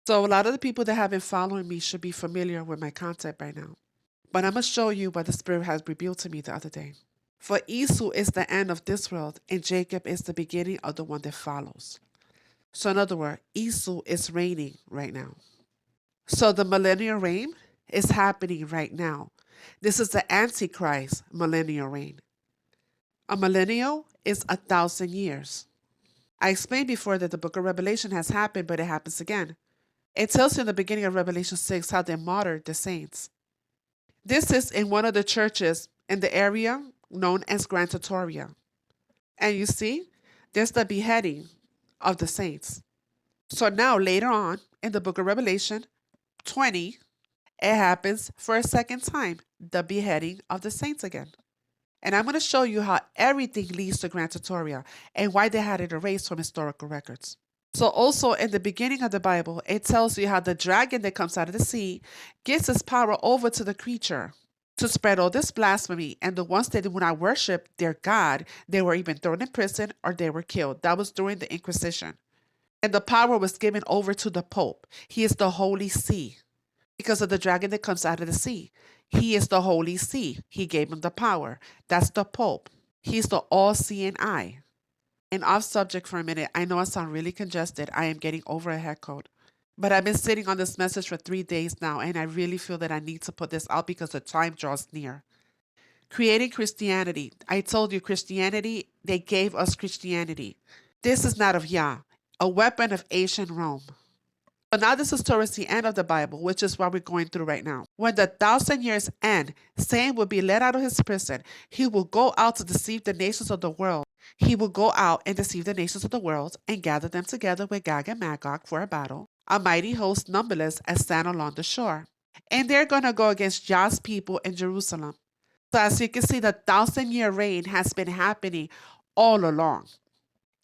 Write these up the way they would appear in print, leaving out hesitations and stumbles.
So a lot of the people that have been following me should be familiar with my content by now. But I'm going to show you what the Spirit has revealed to me the other day. For Esau is the end of this world, and Jacob is the beginning of the one that follows. So in other words, Esau is reigning right now. So the millennial reign is happening right now. This is the Antichrist millennial reign. A millennial is 1,000 years. I explained before that the book of Revelation has happened, but it happens again. It tells you in the beginning of Revelation 6 how they martyred the saints. This is in one of the churches in the area known as Grand Tortoria. And you see, there's the beheading of the saints. So now, later on in the book of Revelation 20, it happens for a second time, the beheading of the saints again. And I'm going to show you how everything leads to Grand Tortoria and why they had it erased from historical records. So also in the beginning of the Bible, it tells you how the dragon that comes out of the sea gives his power over to the creature to spread all this blasphemy. And the ones that would not worship their God, they were even thrown in prison or they were killed. That was during the Inquisition. And the power was given over to the Pope. He is the Holy See because of the dragon that comes out of the sea. He is the Holy See. He gave him the power. That's the Pope. He's the all-seeing eye. And off subject for a minute, I know I sound really congested. I am getting over a head cold. But I've been sitting on this message for 3 days now, and I really feel that I need to put this out because the time draws near. Creating Christianity. I told you Christianity, they gave us Christianity. This is not of Yah, a weapon of ancient Rome. So now this is towards the end of the Bible, which is what we're going through right now. When the 1,000 years end, Satan will be let out of his prison. He will go out to deceive the nations of the world. He will go out and deceive the nations of the world and gather them together with Gog and Magog for a battle. A mighty host numberless as sand along the shore. And they're going to go against Yah's people in Jerusalem. So as you can see, the 1,000-year reign has been happening all along.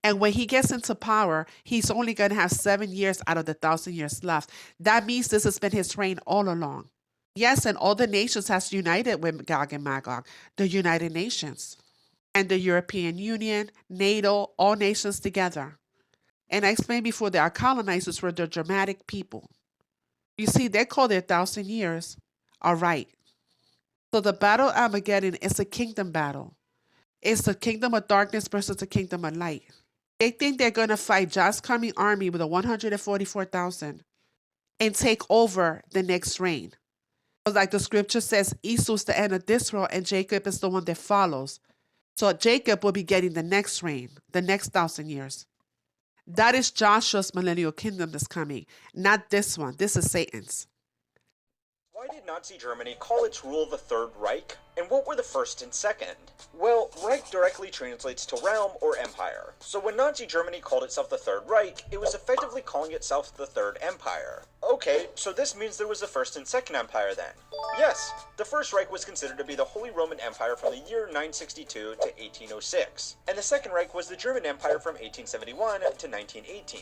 And when he gets into power, he's only going to have 7 years out of the 1,000 years left. That means this has been his reign all along. Yes, and all the nations has united with Gog and Magog, the United Nations, and the European Union, NATO, all nations together. And I explained before that our colonizers were the Germanic people. You see, they call their 1,000 years a right. So the battle of Armageddon is a kingdom battle. It's the kingdom of darkness versus the kingdom of light. They think they're going to fight Josh's coming army with a 144,000 and take over the next reign. Like the scripture says, Esau's the end of this world and Jacob is the one that follows. So Jacob will be getting the next reign, the next 1,000 years. That is Joshua's millennial kingdom that's coming, not this one. This is Satan's. Why did Nazi Germany call its rule the Third Reich, and what were the first and second? Well, Reich directly translates to realm or empire. So when Nazi Germany called itself the Third Reich, it was effectively calling itself the Third Empire. Okay, so this means there was a First and Second Empire then. Yes, the First Reich was considered to be the Holy Roman Empire from the year 962 to 1806, and the Second Reich was the German Empire from 1871 to 1918.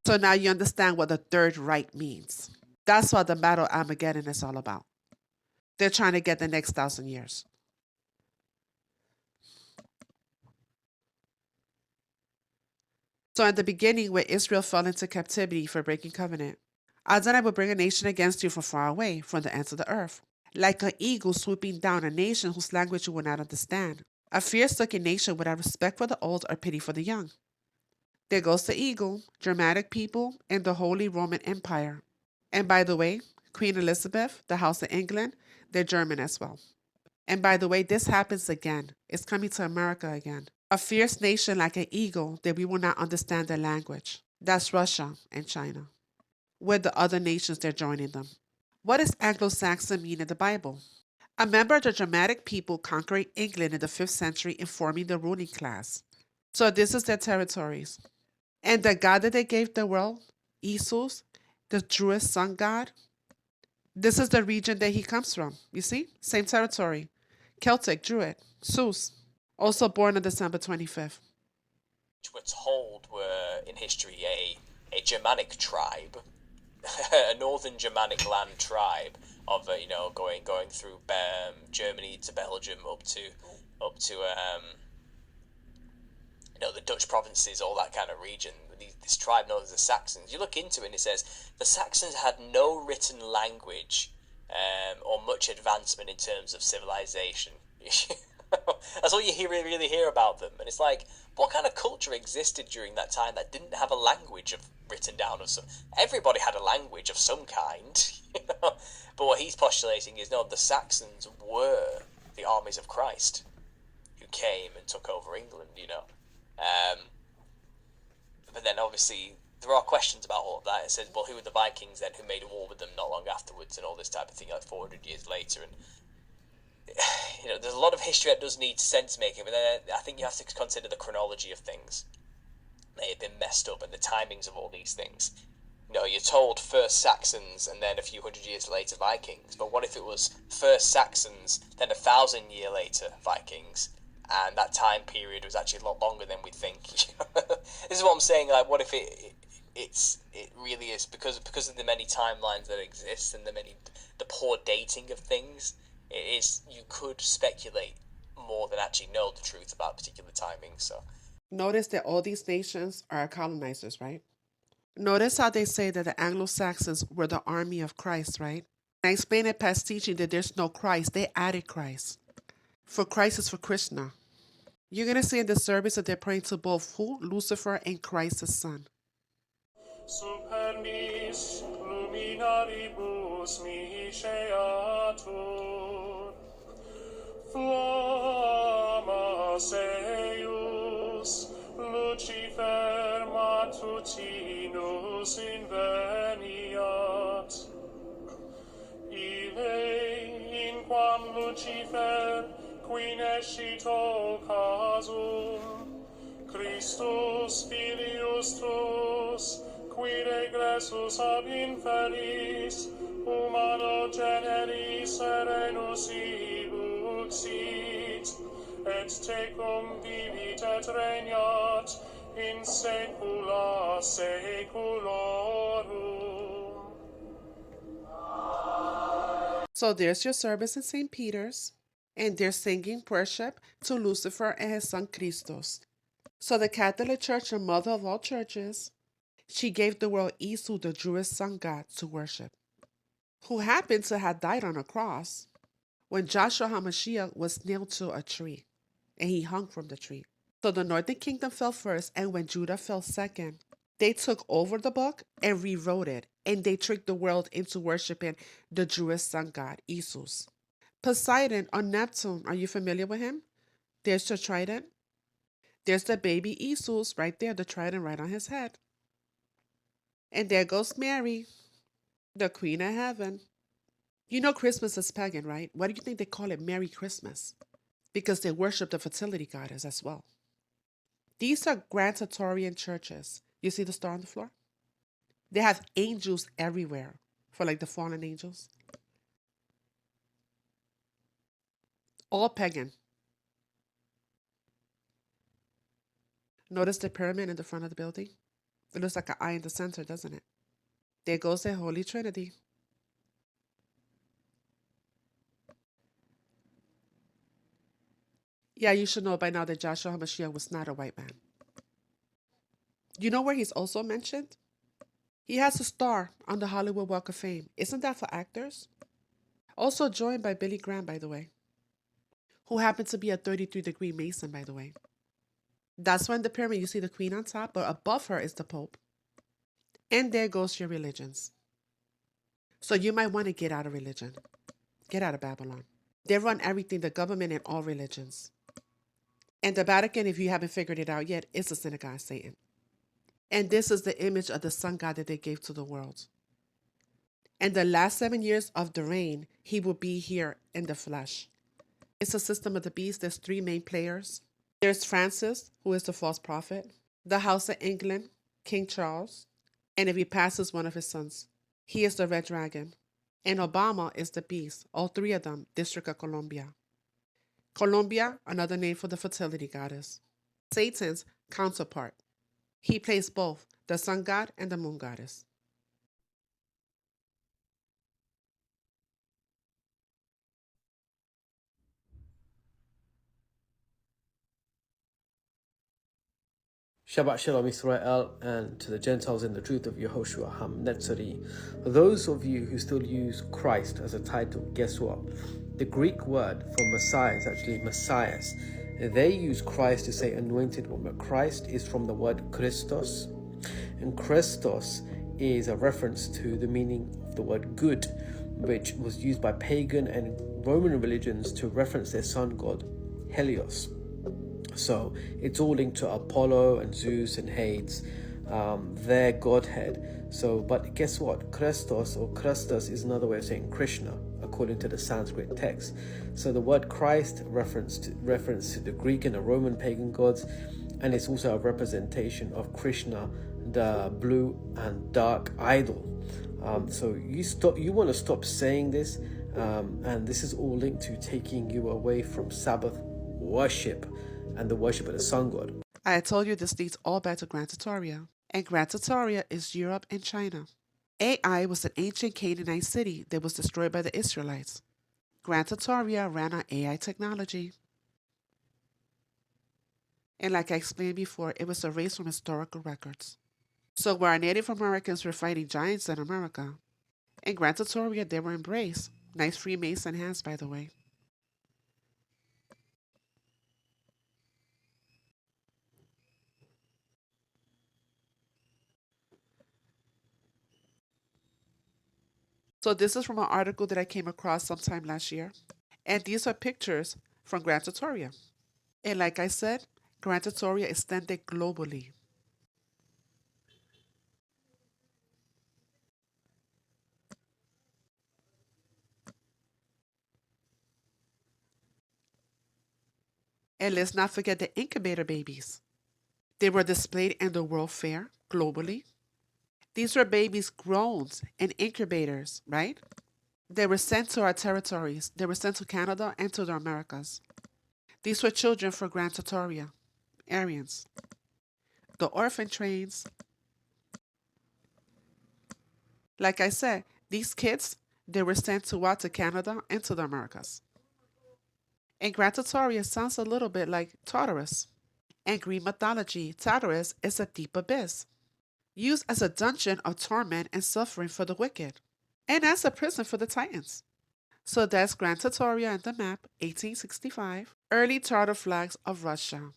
So now you understand what the Third Reich means. That's what the Battle of Armageddon is all about. They're trying to get the next 1,000 years. So at the beginning, where Israel fell into captivity for breaking covenant, Adonai will bring a nation against you from far away, from the ends of the earth, like an eagle swooping down a nation whose language you will not understand, a fierce-looking nation without respect for the old or pity for the young. There goes the eagle, Germanic people, and the Holy Roman Empire. And by the way, Queen Elizabeth, the House of England, they're German as well. And by the way, this happens again. It's coming to America again. A fierce nation like an eagle that we will not understand their language. That's Russia and China. With the other nations, they're joining them. What does Anglo-Saxon mean in the Bible? A member of the Germanic people conquering England in the 5th century and forming the ruling class. So this is their territories. And the God that they gave the world, Esau's, the truest sun god, this is the region that he comes from. You see? Same territory. Celtic, Druid, Zeus, also born on December 25th. Which we're told were in history a Germanic tribe, a northern Germanic land tribe of going through Germany to Belgium up to the Dutch provinces, all that kind of region. this tribe known as the Saxons. You look into it and it says the Saxons had no written language or much advancement in terms of civilization. That's all you really hear about them. And it's like, what kind of culture existed during that time that didn't have a language written down of some? Everybody had a language of some kind, you know? But what he's postulating is, no, the Saxons were the armies of Christ who came and took over England, you know. But then obviously there are questions about all of that. It says, well, who were the Vikings then who made a war with them not long afterwards and all this type of thing, like 400 years later? And you know, there's a lot of history that does need sense making, but then I think you have to consider the chronology of things. They have been messed up, and the timings of all these things. You know, you're told first Saxons, and then a few hundred years later Vikings. But what if it was first Saxons, then 1,000 years later Vikings, and that time period was actually a lot longer than we think? This is what I'm saying. Like, what if it really is because of the many timelines that exist and the poor dating of things. It is, you could speculate more than actually know the truth about particular timing. So Notice that all these nations are colonizers, right? Notice how they say that the Anglo-Saxons were the army of Christ, right? I explained in past teaching that there's no Christ. They added Christ. For Christ is for Krishna. You're going to see in the service that they're praying to both who? Lucifer and Christ the Son. Supernis luminaribus misceatur, flammas eius, Lucifer matutinus inveniat. Ille in quam Lucifer qui nescito casum, Christus filius tuus, qui regressus ab infelis, humano generis serenus ibuxit, et tecum vivit et regnat in saecula saeculorum. So there's your service in St. Peter's, and they're singing worship to Lucifer and his son Christos. So the Catholic Church, the mother of all churches, she gave the world Isu, the Jewish sun god, to worship, who happened to have died on a cross when Joshua HaMashiach was nailed to a tree, and he hung from the tree. So the Northern Kingdom fell first, and when Judah fell second, they took over the book and rewrote it, and they tricked the world into worshiping the Jewish sun god, Isus. Poseidon or Neptune, are you familiar with him? There's the trident. There's the baby Isus right there, the trident right on his head. And there goes Mary, the Queen of Heaven. You know Christmas is pagan, right? Why do you think they call it Merry Christmas? Because they worship the fertility goddess as well. These are Grand Tatorian churches. You see the star on the floor? They have angels everywhere for like the fallen angels. All pagan. Notice the pyramid in the front of the building? It looks like an eye in the center, doesn't it? There goes the Holy Trinity. Yeah, you should know by now that Joshua HaMashiach was not a white man. You know where he's also mentioned? He has a star on the Hollywood Walk of Fame. Isn't that for actors? Also joined by Billy Graham, by the way, who happened to be a 33-degree Mason, by the way. That's why in the pyramid you see the queen on top, but above her is the Pope. And there goes your religions. So you might want to get out of religion. Get out of Babylon. They run everything, the government and all religions. And the Vatican, if you haven't figured it out yet, is the synagogue of Satan. And this is the image of the sun god that they gave to the world. And the last 7 years of the reign, he will be here in the flesh. It's a system of the beast. There's 3 main players. There's Francis, who is the false prophet, the House of England, King Charles, and if he passes, one of his sons. He is the red dragon. And Obama is the beast. All 3 of them, District of Columbia. Columbia, another name for the fertility goddess. Satan's counterpart. He plays both the sun god and the moon goddess. Shabbat Shalom Israel, and to the Gentiles in the truth of Yehoshua HaNetzari. For those of you who still use Christ as a title, guess what? The Greek word for Messiah is actually Messias. They use Christ to say anointed one, but Christ is from the word Christos, and Christos is a reference to the meaning of the word good, which was used by pagan and Roman religions to reference their sun god, Helios. So it's all linked to Apollo and Zeus and Hades, their godhead. So, but guess what? Christos or Christus is another way of saying Krishna, according to the Sanskrit text. So the word Christ reference to the Greek and the Roman pagan gods, and it's also a representation of Krishna, the blue and dark idol. So you want to stop saying this, and this is all linked to taking you away from Sabbath worship and the worship of the sun god. I had told you this dates all back to Grand Trattoria, and Grand Trattoria is Europe and China. Ai was an ancient Canaanite city that was destroyed by the Israelites. Grand Trattoria ran on Ai technology. And like I explained before, it was erased from historical records. So where our Native Americans were fighting giants in America, in Grand Trattoria they were embraced. Nice Freemason hands, by the way. So this is from an article that I came across sometime last year. And these are pictures from Grand Trattoria. And like I said, Grand Trattoria extended globally. And let's not forget the incubator babies. They were displayed in the World Fair globally. These were babies grown in incubators, right? They were sent to our territories. They were sent to Canada and to the Americas. These were children for Grand Trattoria, Aryans. The orphan trains. Like I said, these kids, they were sent to Canada and to the Americas. And Grand Trattoria sounds a little bit like Tartarus. In Greek mythology, Tartarus is a deep abyss, used as a dungeon of torment and suffering for the wicked, and as a prison for the Titans. So that's Grand Trattoria on the map, 1865, early Tartar flags of Russia,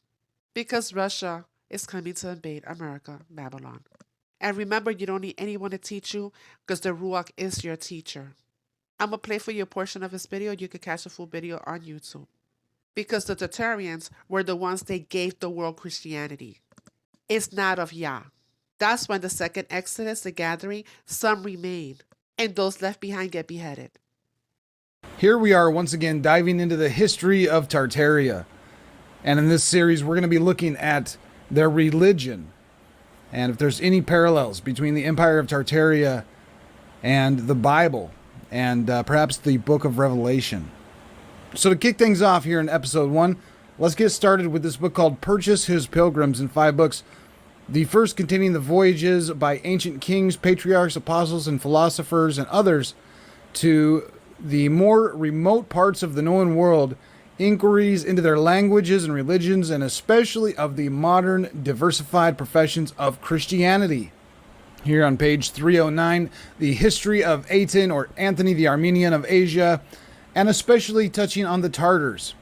because Russia is coming to invade America, Babylon. And remember, you don't need anyone to teach you, because the Ruach is your teacher. I'm going to play for you a portion of this video. You can catch the full video on YouTube. Because the Tartarians were the ones they gave the world Christianity. It's not of Yah. That's when the second Exodus, the gathering, some remain, and those left behind get beheaded. Here we are once again diving into the history of Tartaria. And in this series, we're going to be looking at their religion and if there's any parallels between the Empire of Tartaria and the Bible and perhaps the book of Revelation. So to kick things off here in episode 1, let's get started with this book called Purchase His Pilgrims in 5 books. The first containing the voyages by ancient kings, patriarchs, apostles, and philosophers, and others to the more remote parts of the known world, inquiries into their languages and religions, and especially of the modern diversified professions of Christianity. Here on page 309, the history of Aten, or Anthony the Armenian of Asia, and especially touching on the Tartars,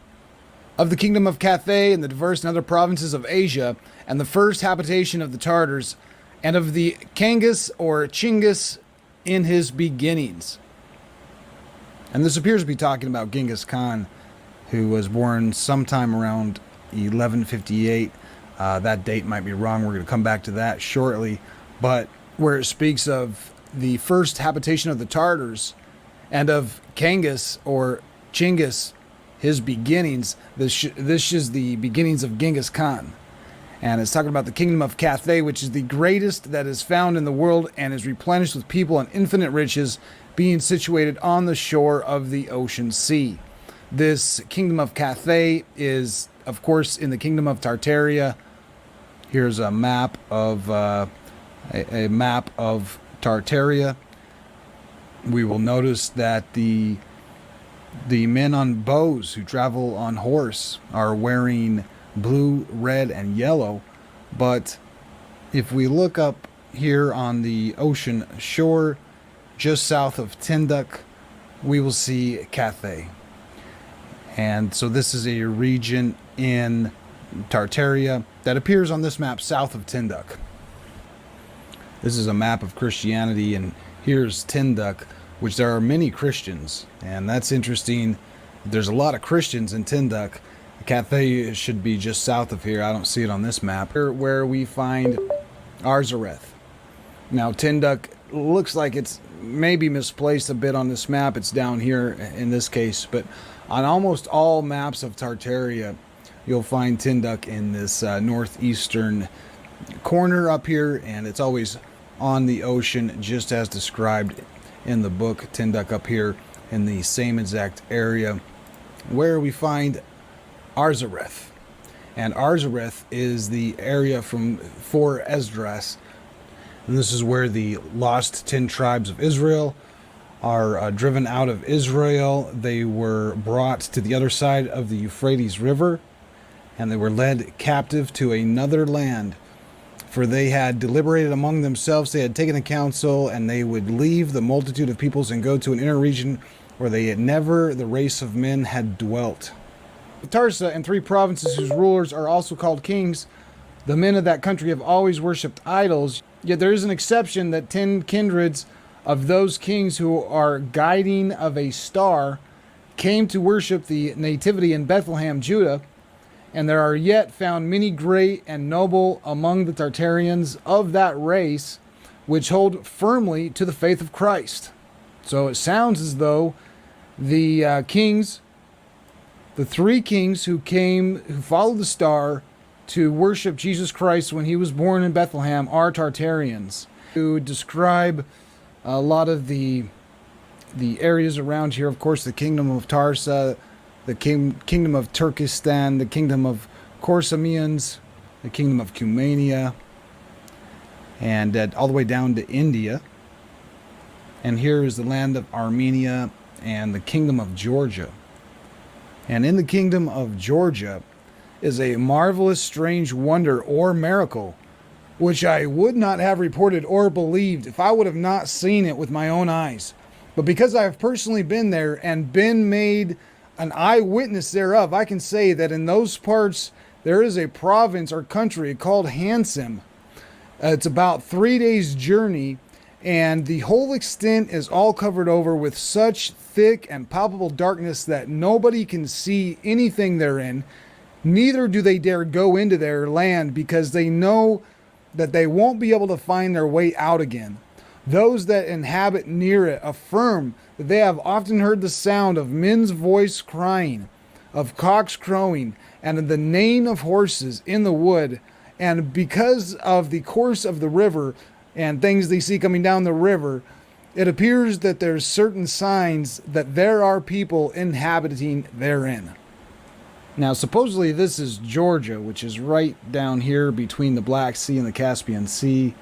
of the kingdom of Cathay and the diverse and other provinces of Asia, and the first habitation of the Tartars, and of the Kangas or Chinggis in his beginnings. And this appears to be talking about Genghis Khan, who was born sometime around 1158. That date might be wrong. We're going to come back to that shortly. But where it speaks of the first habitation of the Tartars and of Kangas or Chinggis, his beginnings, this is the beginnings of Genghis Khan. And it's talking about the kingdom of Cathay, which is the greatest that is found in the world and is replenished with people and infinite riches, being situated on the shore of the ocean sea. This kingdom of Cathay is, of course, in the kingdom of Tartaria. Here's a map of Tartaria. We will notice that the men on bows who travel on horse are wearing blue, red, and yellow, but If we look up here on the ocean shore, just south of Tinduk, we will see Cathay. And so this is a region in Tartaria that appears on this map south of Tinduk. This is a map of Christianity, and here's Tinduk, which there are many Christians. And that's interesting. There's a lot of Christians in Tinduk. Cathay should be just south of here. I don't see it on this map. Here where we find Arzareth. Now Tinduk looks like it's maybe misplaced a bit on this map. It's down here in this case, but on almost all maps of Tartaria, you'll find Tinduk in this northeastern corner up here, and it's always on the ocean, just as described in the book. Tinduk up here in the same exact area where we find Arzareth. And Arzareth is the area for Esdras, and this is where the lost 10 tribes of Israel are driven out of Israel. They were brought to the other side of the Euphrates River, and they were led captive to another land. For they had deliberated among themselves, they had taken a counsel, and they would leave the multitude of peoples and go to an inner region where they had never, the race of men, had dwelt. Tarsa and 3 provinces whose rulers are also called kings, the men of that country have always worshipped idols. Yet there is an exception, that 10 kindreds of those kings who are guiding of a star came to worship the nativity in Bethlehem, Judah. And there are yet found many great and noble among the Tartarians of that race, which hold firmly to the faith of Christ. So it sounds as though the kings, the 3 kings who followed the star to worship Jesus Christ when he was born in Bethlehem, are Tartarians. To describe a lot of the areas around here, of course, the kingdom of Tarsa, the kingdom of Turkestan, the kingdom of Korsamians, the kingdom of Cumania, and all the way down to India. And here is the land of Armenia and the kingdom of Georgia. And in the kingdom of Georgia is a marvelous, strange wonder or miracle, which I would not have reported or believed if I would have not seen it with my own eyes. But because I have personally been there and been made an eyewitness thereof, I can say that in those parts there is a province or country called Hansim. It's about 3 days' journey, and the whole extent is all covered over with such thick and palpable darkness that nobody can see anything therein. Neither do they dare go into their land, because they know that they won't be able to find their way out again. Those that inhabit near it affirm that they have often heard the sound of men's voice crying, of cocks crowing, and of the neighing of horses in the wood. And because of the course of the river and things they see coming down the river, it appears that there's certain signs that there are people inhabiting therein. Now, supposedly this is Georgia, which is right down here between the Black Sea and the Caspian Sea,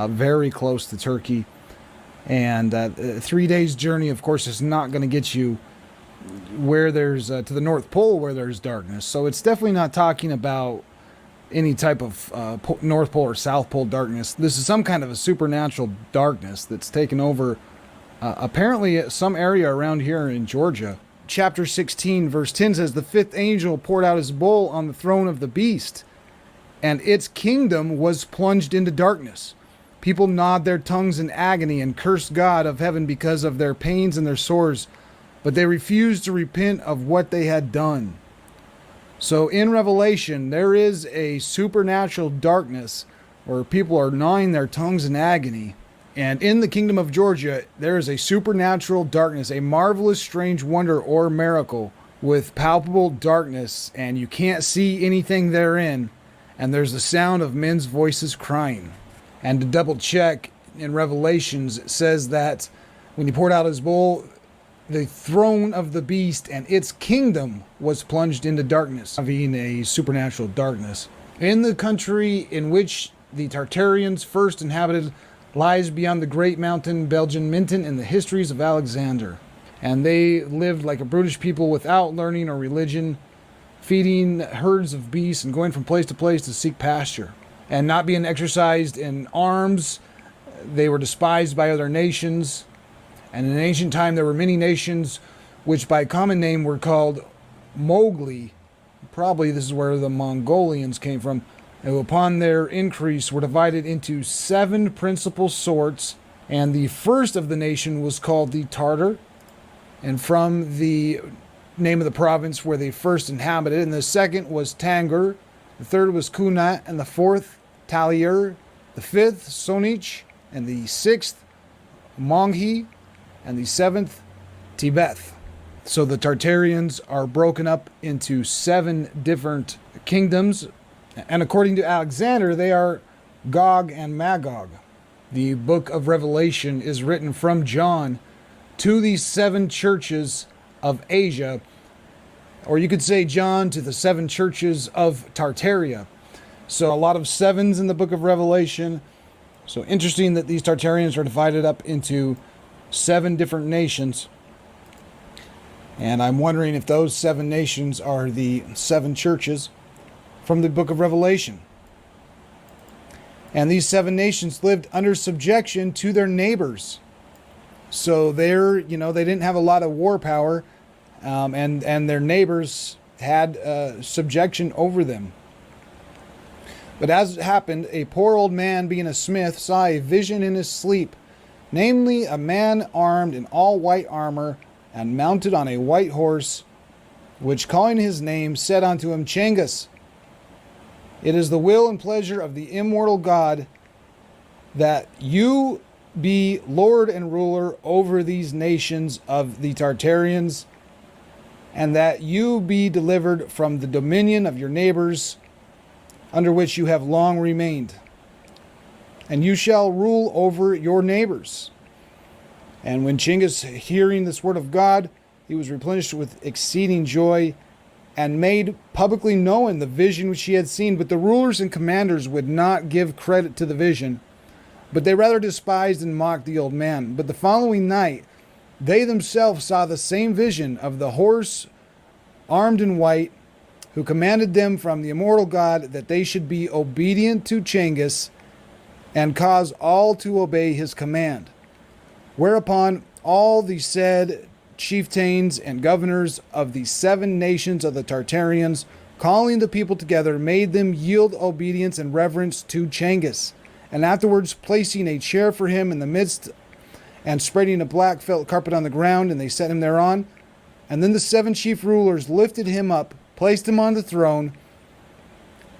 very close to Turkey. And 3 days' journey, of course, is not going to get you where there's to the North Pole where there's darkness. So it's definitely not talking about any type of North Pole or South Pole darkness. This is some kind of a supernatural darkness that's taken over apparently some area around here in Georgia. Chapter 16, verse 10 says, "The 5th angel poured out his bowl on the throne of the beast, and its kingdom was plunged into darkness. People gnawed their tongues in agony and cursed God of heaven because of their pains and their sores, but they refused to repent of what they had done." So in Revelation, there is a supernatural darkness where people are gnawing their tongues in agony. And in the kingdom of Georgia, there is a supernatural darkness, a marvelous, strange wonder or miracle with palpable darkness, and you can't see anything therein. And there's the sound of men's voices crying. And to double check, in Revelations, it says that when he poured out his bowl, the throne of the beast and its kingdom was plunged into darkness, having a supernatural darkness. In the country in which the Tartarians first inhabited lies beyond the great mountain Belgian Minton in the histories of Alexander. And they lived like a brutish people without learning or religion, feeding herds of beasts and going from place to place to seek pasture. and not being exercised in arms, they were despised by other nations. And in ancient time, there were many nations which by common name were called Mogli. Probably this is where the Mongolians came from. Who upon their increase were divided into 7 principal sorts. And the first of the nation was called the Tartar. And from the name of the province where they first inhabited. And the second was Tangur. The third was Kunat. And the fourth, Talir. The fifth, Sonich. And the sixth, Monghi. And the seventh, Tibet. So the Tartarians are broken up into 7 different kingdoms. And according to Alexander, they are Gog and Magog. The book of Revelation is written from John to these 7 churches of Asia. Or you could say John to the 7 churches of Tartaria. So a lot of 7s in the book of Revelation. So interesting that these Tartarians are divided up into 7 different nations. And I'm wondering if those 7 nations are the 7 churches from the book of Revelation. And these 7 nations lived under subjection to their neighbors. So they didn't have a lot of war power, and their neighbors had subjection over them. But as it happened, a poor old man, being a smith, saw a vision in his sleep, namely a man armed in all white armor and mounted on a white horse, which calling his name said unto him, Changus, it is the will and pleasure of the immortal God that you be Lord and ruler over these nations of the Tartarians, and that you be delivered from the dominion of your neighbors, under which you have long remained. And you shall rule over your neighbors. And when Chinggis, hearing this word of God, he was replenished with exceeding joy, and made publicly known the vision which he had seen. But the rulers and commanders would not give credit to the vision, but they rather despised and mocked the old man. But the following night they themselves saw the same vision of the horse armed in white, who commanded them from the immortal God that they should be obedient to Chinggis and cause all to obey his command. Whereupon all the said chieftains and governors of the 7 nations of the Tartarians, calling the people together, made them yield obedience and reverence to Chinggis, and afterwards placing a chair for him in the midst, and spreading a black felt carpet on the ground, and they set him thereon. And then the 7 chief rulers lifted him up, placed him on the throne,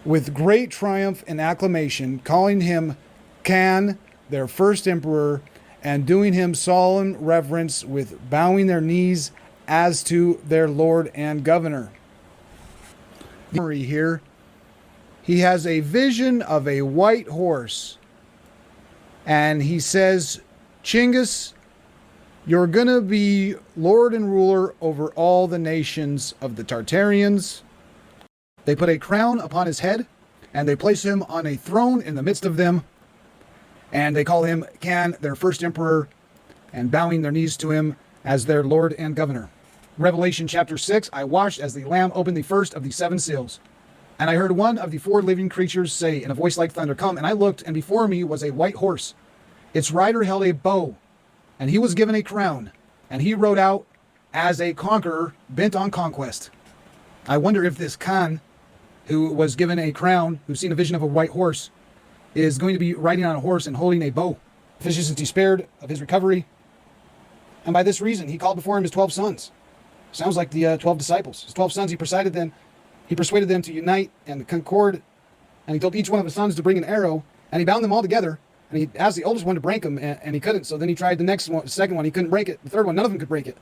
with great triumph and acclamation, calling him Khan, their first emperor, and doing him solemn reverence with bowing their knees as to their lord and governor. Here, he has a vision of a white horse, and he says, Chinggis, you're going to be lord and ruler over all the nations of the Tartarians. They put a crown upon his head, and they place him on a throne in the midst of them. And they call him Khan, their first emperor, and bowing their knees to him as their lord and governor. Revelation chapter 6, I watched as the Lamb opened the first of the 7 seals. And I heard one of the 4 living creatures say in a voice like thunder, Come. And I looked, and before me was a white horse. Its rider held a bow, and he was given a crown, and he rode out as a conqueror bent on conquest. I wonder if this Khan, who was given a crown, who's seen a vision of a white horse, is going to be riding on a horse and holding a bow. Fishes is despaired of his recovery. And by this reason, he called before him his 12 sons. Sounds like the 12 disciples. His 12 sons, he persuaded them to unite and concord. And he told each one of his sons to bring an arrow. And he bound them all together. And he asked the oldest one to break them, and he couldn't. So then he tried the second one. He couldn't break it. The third one, none of them could break it.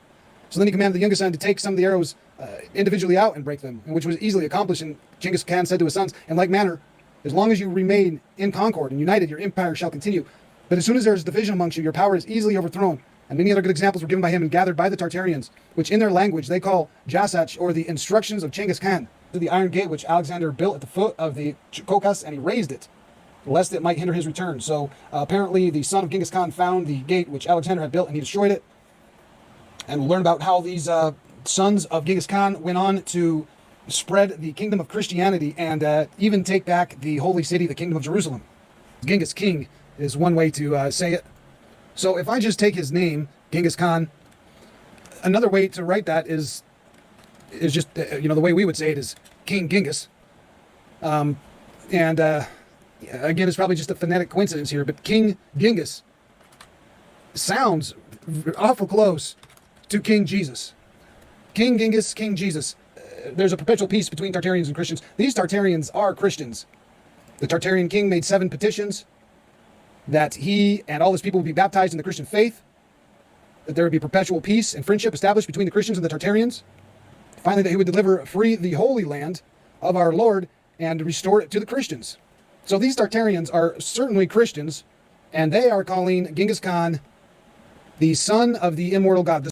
So then he commanded the youngest son to take some of the arrows individually out and break them, which was easily accomplished. And Genghis Khan said to his sons, in like manner, as long as you remain in concord and united, your empire shall continue. But as soon as there is division amongst you, your power is easily overthrown. And many other good examples were given by him and gathered by the Tartarians, which in their language they call Jasach, or the instructions of Genghis Khan, to the iron gate which Alexander built at the foot of the Caucasus, and he raised it, lest it might hinder his return. So apparently the son of Genghis Khan found the gate which Alexander had built, and he destroyed it. And we'll learn about how these sons of Genghis Khan went on to spread the kingdom of Christianity and even take back the holy city, the kingdom of Jerusalem. Genghis King is one way to say it. So if I just take his name, Genghis Khan, another way to write that is just, the way we would say it is King Genghis. Again, it's probably just a phonetic coincidence here, but King Genghis sounds awful close to King Jesus. King Genghis, King Jesus. There's a perpetual peace between Tartarians and Christians. These Tartarians are Christians. The Tartarian king made 7 petitions that he and all his people would be baptized in the Christian faith, that there would be perpetual peace and friendship established between the Christians and the Tartarians. Finally, that he would deliver free the Holy Land of our Lord and restore it to the Christians. So these Tartarians are certainly Christians, and they are calling Genghis Khan the son of the immortal God,